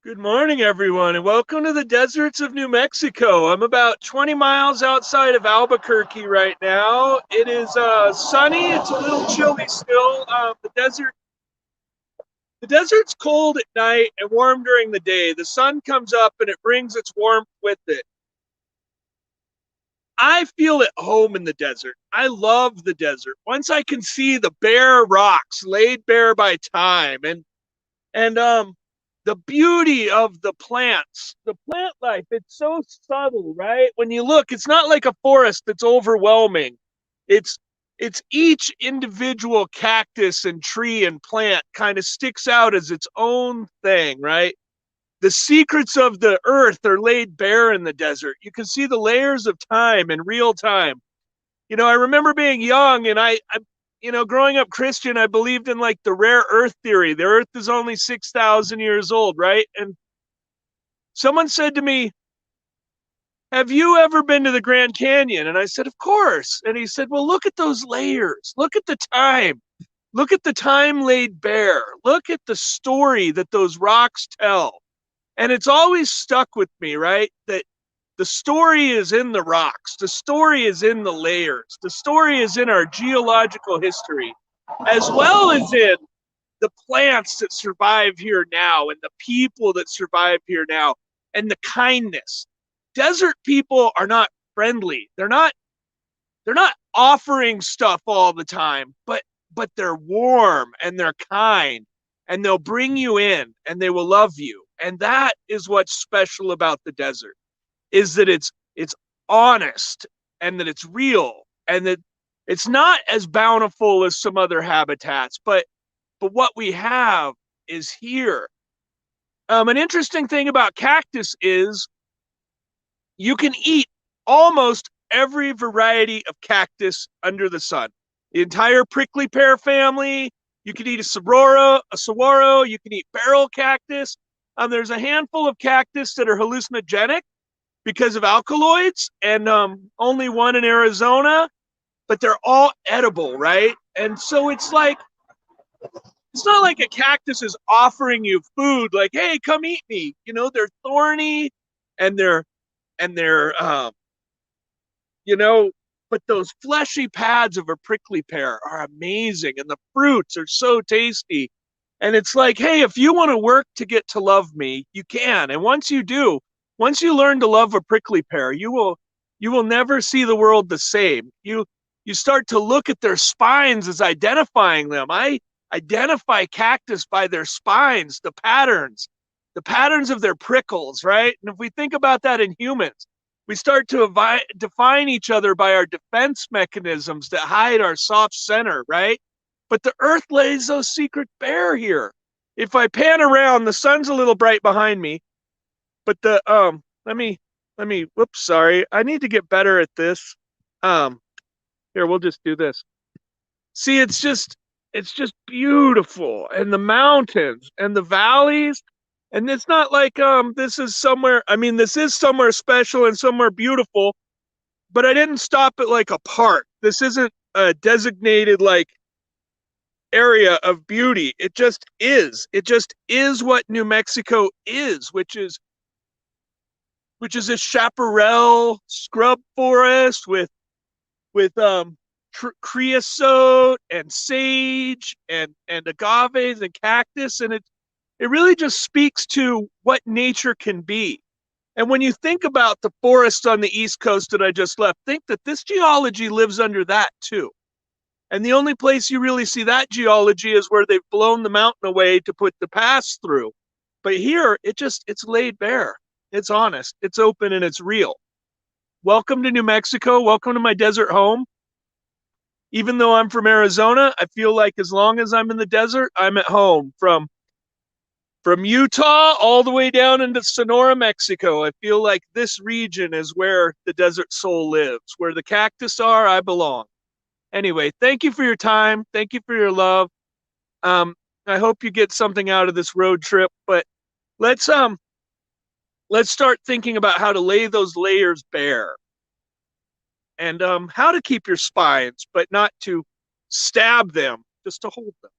Good morning, everyone, and welcome to the deserts of New Mexico. I'm about 20 miles outside of Albuquerque right now. It is sunny. It's a little chilly still. The desert's cold at night and warm during the day. The sun comes up and it brings its warmth with it. I feel at home in the desert. I love the desert. Once I can see the bare rocks laid bare by time and the beauty of the plants, the plant life, it's so subtle, right? When you look, it's not like a forest that's overwhelming. it's it's each individual cactus and tree and plant kind of sticks out as its own thing, right? The secrets of the earth are laid bare in the desert. You can see the layers of time in real time. I remember being young and growing up Christian, I believed in like the rare earth theory. The earth is only 6,000 years old, right? And someone said to me, "Have you ever been to the Grand Canyon?" And I said, "Of course." And he said, "Well, look at those layers. Look at the time. Look at the time laid bare. Look at the story that those rocks tell." And it's always stuck with me, right? That the story is in the rocks. The story is in the layers. The story is in our geological history, as well as in the plants that survive here now and the people that survive here now and the kindness. Desert people are not friendly. They're not offering stuff all the time, but they're warm and they're kind and they'll bring you in and they will love you. And that is what's special about the desert, is that it's honest and that it's real and that it's not as bountiful as some other habitats, but what we have is here. An interesting thing about cactus is you can eat almost every variety of cactus under the sun. The entire prickly pear family. You can eat a saguaro. You can eat barrel cactus. There's a handful of cactus that are hallucinogenic because of alkaloids, and only one in Arizona, but they're all edible, right? And so it's not like a cactus is offering you food, like, "Hey, come eat me." They're thorny, and they're you know, but those fleshy pads of a prickly pear are amazing, and the fruits are so tasty. And it's like, hey, if you want to work to get to love me, you can. And once you do, once you learn to love a prickly pear, you will never see the world the same. You start to look at their spines as identifying them. I identify cactus by their spines, the patterns of their prickles, right? And if we think about that in humans, we start to define each other by our defense mechanisms that hide our soft center, right? But the earth lays those secrets bare here. If I pan around, the sun's a little bright behind me, but let me whoops, sorry. I need to get better at this. Um Here, we'll just do this. See, it's just beautiful, and the mountains and the valleys. And it's not like this is somewhere, I mean, this is somewhere special and somewhere beautiful, but I didn't stop at like a park. This isn't a designated like area of beauty. It just is. It just is what New Mexico is, which is a chaparral scrub forest with creosote and sage and agaves and cactus, and it really just speaks to what nature can be. And when you think about the forests on the East Coast that I just left, think that this geology lives under that too. And the only place you really see that geology is where they've blown the mountain away to put the pass through. But here, it's laid bare. It's honest, it's open, and it's real. Welcome to New Mexico. Welcome to my desert home. Even though I'm from Arizona, I feel like as long as I'm in the desert, I'm at home. From Utah all the way down into Sonora, Mexico, I feel like this region is where the desert soul lives. Where the cactus are, I belong. Anyway, thank you for your time. Thank you for your love. Um, I hope you get something out of this road trip. But let's let's start thinking about how to lay those layers bare, and how to keep your spines, but not to stab them, just to hold them.